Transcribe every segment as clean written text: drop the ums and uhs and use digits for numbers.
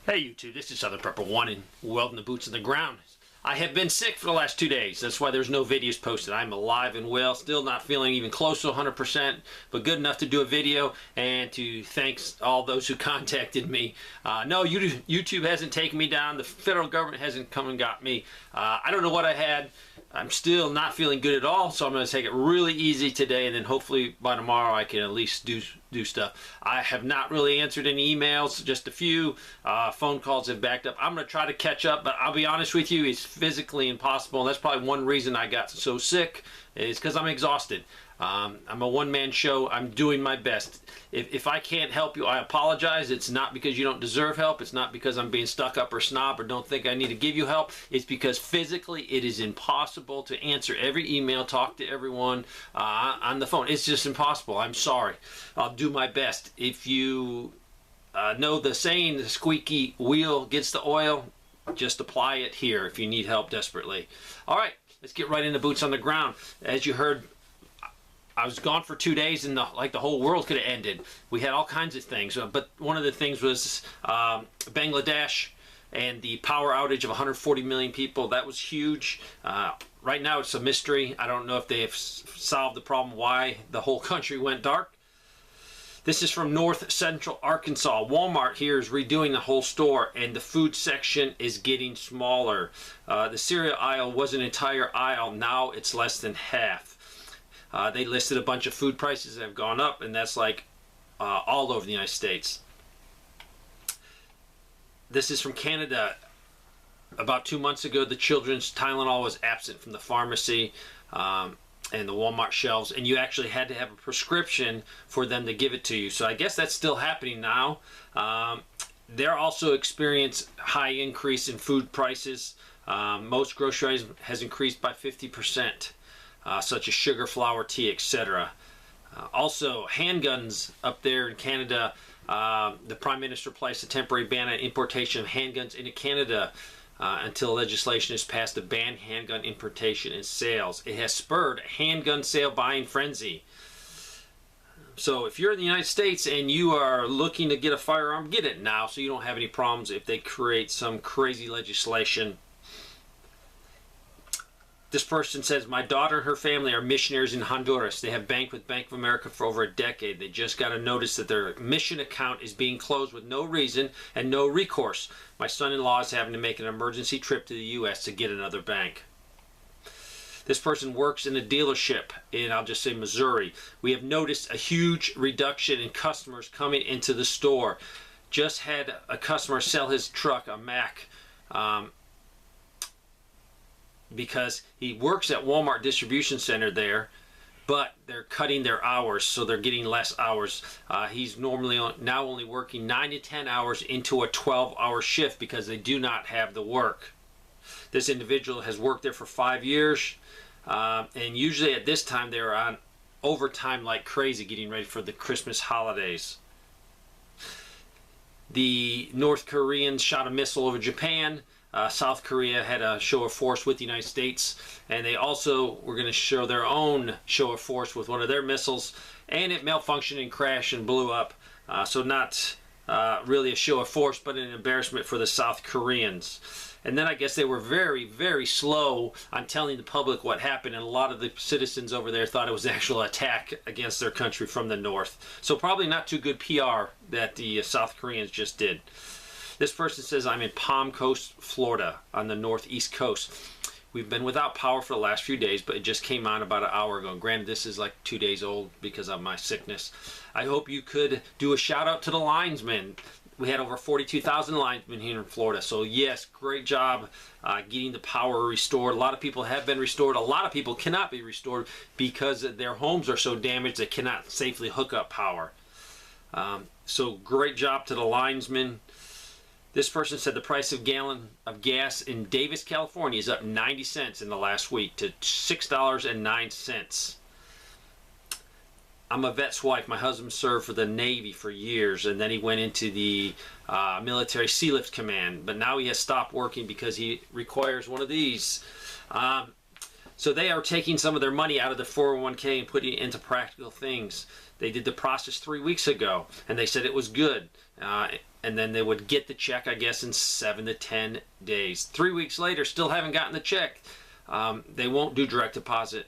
Hey YouTube, this is Southern Prepper 1 and welding the boots on the ground. I have been sick for the last 2 days. That's why there's no videos posted. I'm alive and well, still not feeling even close to 100%, but good enough to do a video and to thanks all those who contacted me. No, YouTube hasn't taken me down. The federal government hasn't come and got me. I don't know what I had. I'm still not feeling good at all, so I'm going to take it really easy today, and then hopefully by tomorrow I can at least do stuff. I have not really answered any emails, just a few. Phone calls have backed up. I'm going to try to catch up, but I'll be honest with you, it's physically impossible, and that's probably one reason I got so sick, is because I'm exhausted. I'm a one-man show. I'm doing my best. If I can't help you, I apologize. It's not because you don't deserve help. It's not because I'm being stuck up or snob or don't think I need to give you help. It's because physically it is impossible to answer every email, talk to everyone on the phone. It's just impossible. I'm sorry. I'll do my best. If you know the saying, the squeaky wheel gets the oil, just apply it here if you need help desperately. All right, let's get right into boots on the ground. As you heard, I was gone for 2 days and like the whole world could have ended. We had all kinds of things, but one of the things was Bangladesh and the power outage of 140 million people. That was huge. Right now it's a mystery. I don't know if they have solved the problem why the whole country went dark. This is from North Central Arkansas. Walmart here is redoing the whole store, and the food section is getting smaller. The cereal aisle was an entire aisle. Now it's less than half. They listed a bunch of food prices that have gone up, and that's like all over the United States. This is from Canada. About 2 months ago, the children's Tylenol was absent from the pharmacy and the Walmart shelves, and you actually had to have a prescription for them to give it to you. So I guess that's still happening now. They're also experiencing high increase in food prices. Most grocery items has increased by 50%. Such as sugar, flour, tea, etc. Also, handguns up there in Canada. The Prime Minister placed a temporary ban on importation of handguns into Canada until legislation is passed to ban handgun importation and sales. It has spurred a handgun sale buying frenzy. So if you're in the United States and you are looking to get a firearm, get it now so you don't have any problems if they create some crazy legislation. This person says, my daughter and her family are missionaries in Honduras. They have banked with Bank of America for over a decade. They just got a notice that their mission account is being closed with no reason and no recourse. My son-in-law is having to make an emergency trip to the U.S. to get another bank. This person works in a dealership in, I'll just say, Missouri. We have noticed a huge reduction in customers coming into the store. Just had a customer sell his truck, a Mack, because he works at Walmart distribution center there, but they're cutting their hours, so they're getting less hours. He's normally now only working 9 to 10 hours into a 12-hour shift because they do not have the work. This individual has worked there for 5 years, and usually at this time they're on overtime like crazy getting ready for the Christmas holidays. The North Koreans shot a missile over Japan. South Korea had a show of force with the United States, and they also were going to show their own show of force with one of their missiles, and it malfunctioned and crashed and blew up. So not really a show of force, but an embarrassment for the South Koreans. And then I guess they were very, very slow on telling the public what happened, and a lot of the citizens over there thought it was an actual attack against their country from the north. So probably not too good PR that the South Koreans just did. This person says, I'm in Palm Coast, Florida, on the northeast coast. We've been without power for the last few days, but it just came on about an hour ago. Granted, this is like 2 days old because of my sickness. I hope you could do a shout out to the linesmen. We had over 42,000 linesmen here in Florida. So yes, great job getting the power restored. A lot of people have been restored. A lot of people cannot be restored because their homes are so damaged they cannot safely hook up power. So great job to the linesmen. This person said the price of a gallon of gas in Davis, California is up 90 cents in the last week to $6.09. I'm a vet's wife. My husband served for the Navy for years, and then he went into the military Sea Lift Command, but now he has stopped working because he requires one of these. So they are taking some of their money out of the 401k and putting it into practical things. They did the process 3 weeks ago, and they said it was good. And then they would get the check, I guess, in 7 to 10 days. 3 weeks later, still haven't gotten the check. They won't do direct deposit.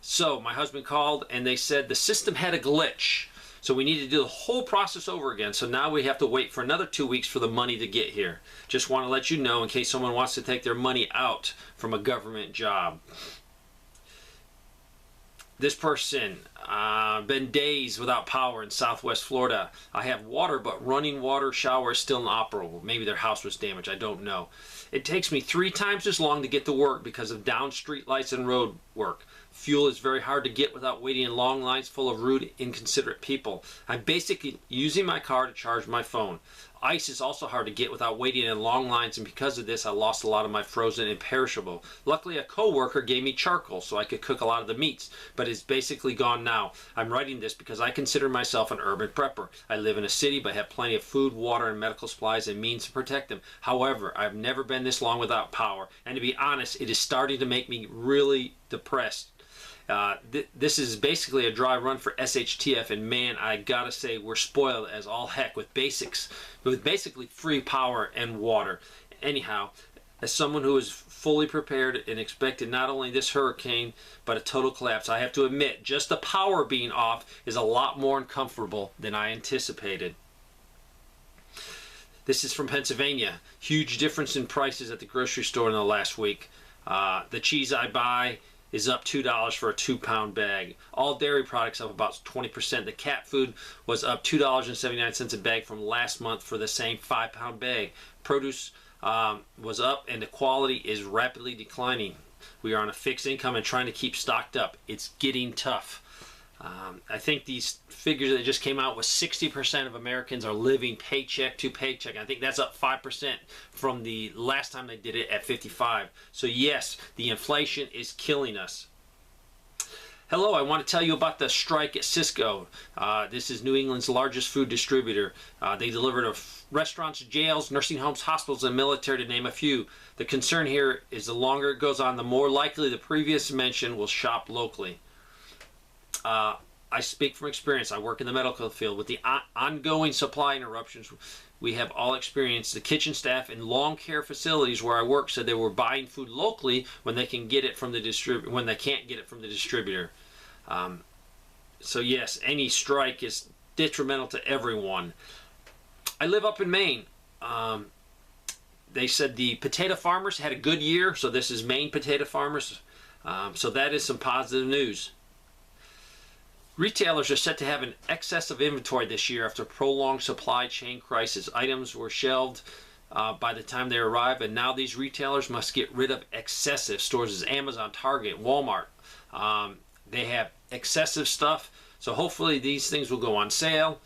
So my husband called, and they said the system had a glitch. So we need to do the whole process over again. So now we have to wait for another 2 weeks for the money to get here. Just want to let you know in case someone wants to take their money out from a government job. This person, been days without power in Southwest Florida. I have water, but running water shower is still inoperable. Maybe their house was damaged. I don't know. It takes me 3 times as long to get to work because of down street lights and road work. Fuel is very hard to get without waiting in long lines full of rude, inconsiderate people. I'm basically using my car to charge my phone. Ice is also hard to get without waiting in long lines, and because of this, I lost a lot of my frozen and perishable. Luckily, a co-worker gave me charcoal so I could cook a lot of the meats, but it's basically gone now. I'm writing this because I consider myself an urban prepper. I live in a city, but have plenty of food, water, and medical supplies and means to protect them. However, I've never been this long without power, and to be honest, it is starting to make me really depressed. This is basically a dry run for SHTF, and man, I gotta say we're spoiled as all heck with basically free power and water. Anyhow, as someone who is fully prepared and expected not only this hurricane but a total collapse, I have to admit just the power being off is a lot more uncomfortable than I anticipated. This is from Pennsylvania. Huge difference in prices at the grocery store in the last week. The cheese I buy is up $2 for a 2-pound bag. All dairy products up about 20%. The cat food was up $2.79 a bag from last month for the same 5-pound bag. Produce was up, and the quality is rapidly declining. We are on a fixed income and trying to keep stocked up. It's getting tough. I think these figures that just came out was 60% of Americans are living paycheck to paycheck. I think that's up 5% from the last time they did it at 55. So yes, the inflation is killing us. Hello, I want to tell you about the strike at Cisco. This is New England's largest food distributor. They deliver to restaurants, jails, nursing homes, hospitals, and military, to name a few. The concern here is the longer it goes on, the more likely the previous mention will shop locally. I speak from experience. I work in the medical field. With the ongoing supply interruptions we have all experienced, the kitchen staff in long care facilities where I work said they were buying food locally when they can get it from the when they can't get it from the distributor. So yes, any strike is detrimental to everyone. I live up in Maine. They said the potato farmers had a good year, so this is Maine potato farmers. So that is some positive news. Retailers are set to have an excess of inventory this year after a prolonged supply chain crisis. Items were shelved by the time they arrive, and now these retailers must get rid of excessive. Stores as Amazon, Target, Walmart, they have excessive stuff, so hopefully these things will go on sale.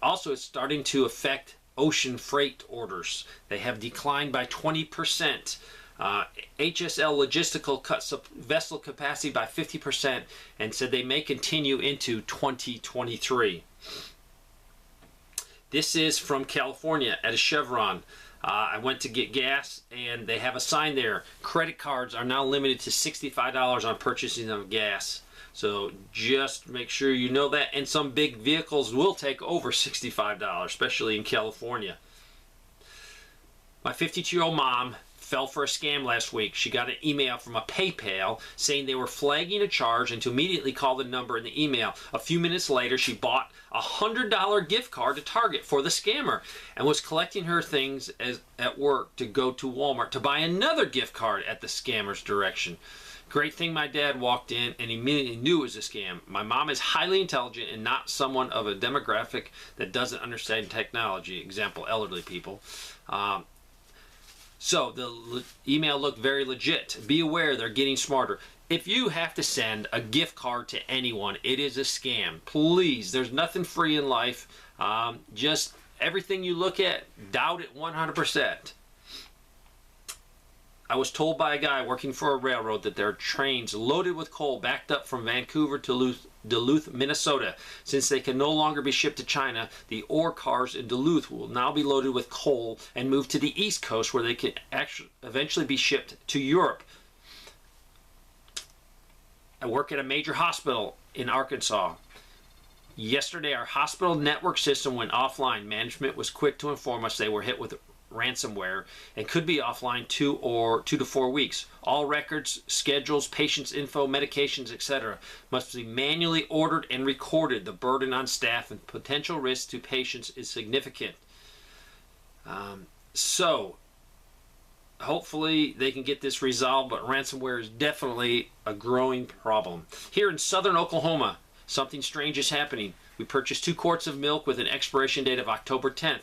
Also, it's starting to affect ocean freight orders. They have declined by 20%. HSL Logistical cut vessel capacity by 50% and said they may continue into 2023. This is from California at a Chevron. I went to get gas, and they have a sign there. Credit cards are now limited to $65 on purchasing of gas. So just make sure you know that. And some big vehicles will take over $65, especially in California. My 52-year-old mom fell for a scam last week. She got an email from a PayPal saying they were flagging a charge and to immediately call the number in the email. A few minutes later, she bought a $100 gift card to Target for the scammer and was collecting her things at work to go to Walmart to buy another gift card at the scammer's direction. Great thing my dad walked in and immediately knew it was a scam. My mom is highly intelligent and not someone of a demographic that doesn't understand technology. Example, elderly people. So the email looked very legit. Be aware, they're getting smarter. If you have to send a gift card to anyone, it is a scam. Please, there's nothing free in life. Just everything you look at, doubt it 100%. I was told by a guy working for a railroad that there are trains loaded with coal backed up from Vancouver to Duluth, Minnesota. Since they can no longer be shipped to China, the ore cars in Duluth will now be loaded with coal and moved to the East Coast where they can eventually be shipped to Europe. I work at a major hospital in Arkansas. Yesterday, our hospital network system went offline. Management was quick to inform us they were hit with ransomware and could be offline 2 to 4 weeks. All records, schedules, patients' info, medications, etc. must be manually ordered and recorded. The burden on staff and potential risk to patients is significant. So, hopefully they can get this resolved, but ransomware is definitely a growing problem. Here in southern Oklahoma, something strange is happening. We purchased 2 quarts of milk with an expiration date of October 10th.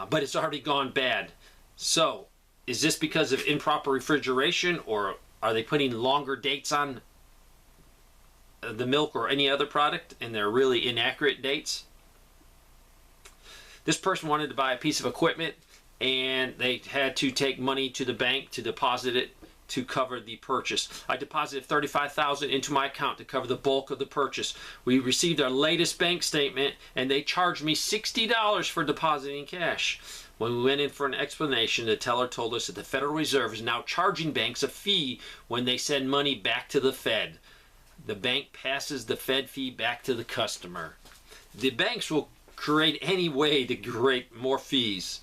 But it's already gone bad. So, is this because of improper refrigeration, or are they putting longer dates on the milk or any other product and they're really inaccurate dates? This person wanted to buy a piece of equipment and they had to take money to the bank to deposit it to cover the purchase. I deposited $35,000 into my account to cover the bulk of the purchase. We received our latest bank statement and they charged me $60 for depositing cash. When we went in for an explanation, the teller told us that the Federal Reserve is now charging banks a fee when they send money back to the Fed. The bank passes the Fed fee back to the customer. The banks will create any way to create more fees.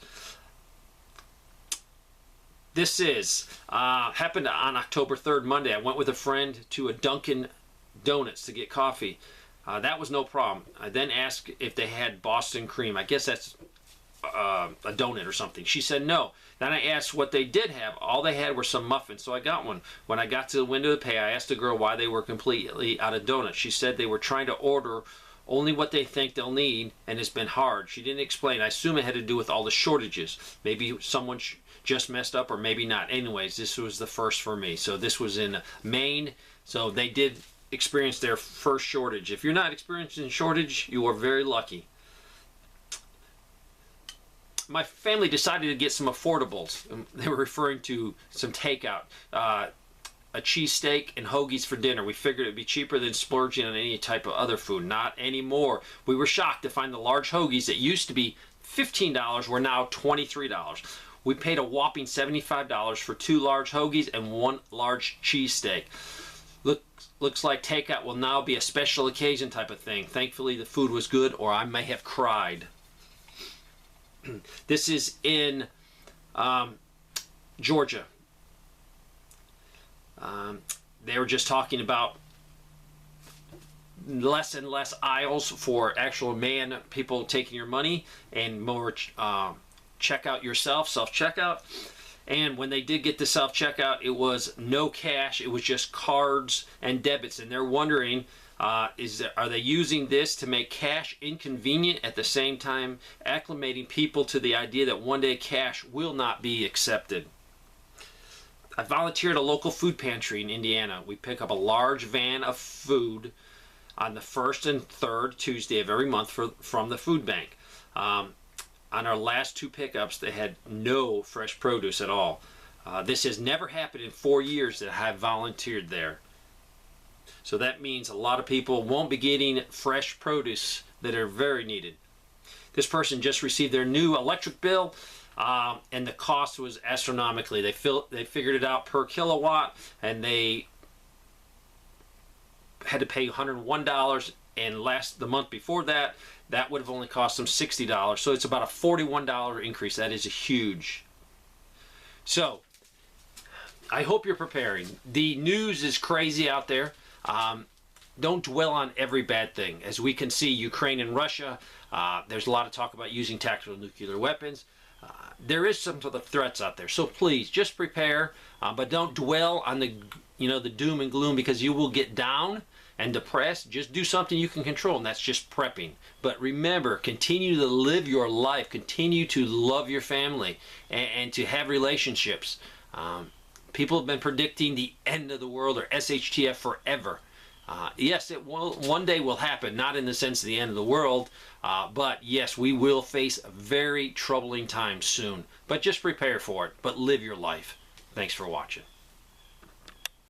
This happened on October 3rd, Monday. I went with a friend to a Dunkin Donuts to get coffee. That was no problem. I then asked if they had Boston cream. I guess that's a donut or something. She said no. Then I asked what they did have. All they had were some muffins, so I got one. When I got to the window to pay, I asked the girl why they were completely out of donuts. She said they were trying to order only what they think they'll need, and it's been hard. She didn't explain. I assume it had to do with all the shortages. Maybe someone just messed up, or maybe not. Anyways, this was the first for me. So this was in Maine. So they did experience their first shortage. If you're not experiencing shortage, you are very lucky. My family decided to get some affordables. They were referring to some takeout. A cheesesteak and hoagies for dinner. We figured it would be cheaper than splurging on any type of other food. Not anymore. We were shocked to find the large hoagies that used to be $15 were now $23. We paid a whopping $75 for 2 large hoagies and 1 large cheesesteak. Looks like takeout will now be a special occasion type of thing. Thankfully the food was good, or I may have cried. This is in Georgia. They were just talking about less and less aisles for actual people taking your money, and more checkout yourself, self-checkout. And when they did get to self-checkout, it was no cash. It was just cards and debits. And they're wondering, are they using this to make cash inconvenient, at the same time acclimating people to the idea that one day cash will not be accepted? I volunteered at a local food pantry in Indiana. We pick up a large van of food on the first and third Tuesday of every month from the food bank. On our last 2 pickups, they had no fresh produce at all. This has never happened in 4 years that I have volunteered there. So that means a lot of people won't be getting fresh produce that are very needed. This person just received their new electric bill, and the cost was astronomically. They figured it out per kilowatt, and they had to pay $101, and the month before that would have only cost them $60. So it's about a $41 increase. That is huge. So I hope you're preparing. The news is crazy out there. Don't dwell on every bad thing. As we can see, Ukraine and Russia, there's a lot of talk about using tactical nuclear weapons. There is some sort of threats out there. So please, just prepare, but don't dwell on the doom and gloom, because you will get down and depressed. Just do something you can control, and that's just prepping. But remember, continue to live your life. Continue to love your family and to have relationships. People have been predicting the end of the world, or SHTF, forever. Yes, it will one day will happen, not in the sense of the end of the world, but yes, we will face very troubling times soon. But just prepare for it, but live your life. Thanks for watching.